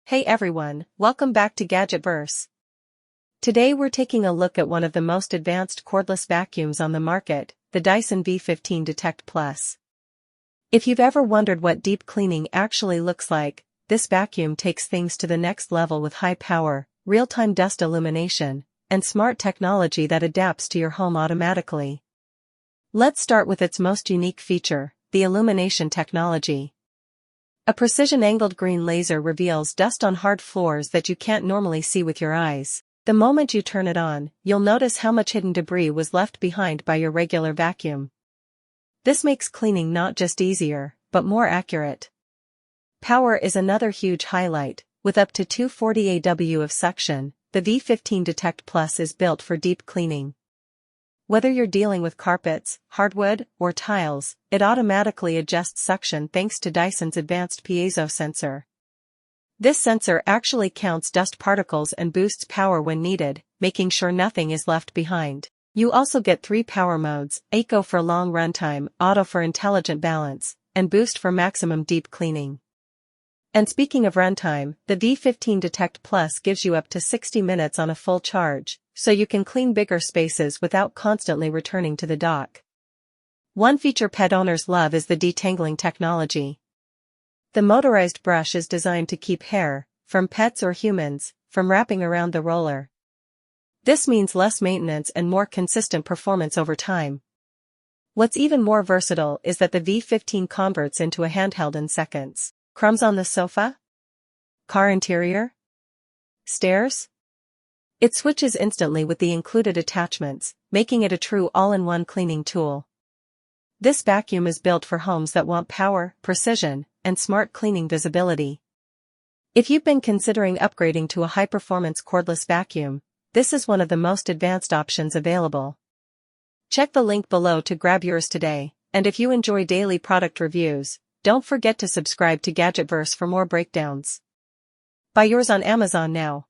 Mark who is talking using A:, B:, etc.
A: Hey everyone, welcome back to GadgetVerse. Today we're taking a look at one of the most advanced cordless vacuums on the market, the Dyson V15 Detect Plus. If you've ever wondered what deep cleaning actually looks like, this vacuum takes things to the next level with high power, real-time dust illumination, and smart technology that adapts to your home automatically. Let's start with its most unique feature, the Illumination technology. A precision-angled green laser reveals dust on hard floors that you can't normally see with your eyes. The moment you turn it on, you'll notice how much hidden debris was left behind by your regular vacuum. This makes cleaning not just easier, but more accurate. Power is another huge highlight. With up to 240 AW of suction, the V15 Detect Plus is built for deep cleaning. Whether you're dealing with carpets, hardwood, or tiles, it automatically adjusts suction thanks to Dyson's advanced piezo sensor. This sensor actually counts dust particles and boosts power when needed, making sure nothing is left behind. You also get 3 power modes: Eco for long runtime, Auto for intelligent balance, and Boost for maximum deep cleaning. And speaking of runtime, the V15 Detect Plus gives you up to 60 minutes on a full charge, so you can clean bigger spaces without constantly returning to the dock. One feature pet owners love is the detangling technology. The motorized brush is designed to keep hair, from pets or humans, from wrapping around the roller. This means less maintenance and more consistent performance over time. What's even more versatile is that the V15 converts into a handheld in seconds. Crumbs on the sofa? Car interior? Stairs? It switches instantly with the included attachments, making it a true all-in-one cleaning tool. This vacuum is built for homes that want power, precision, and smart cleaning visibility. If you've been considering upgrading to a high-performance cordless vacuum, this is one of the most advanced options available. Check the link below to grab yours today, and if you enjoy daily product reviews, don't forget to subscribe to GadgetVerse for more breakdowns. Buy yours on Amazon now.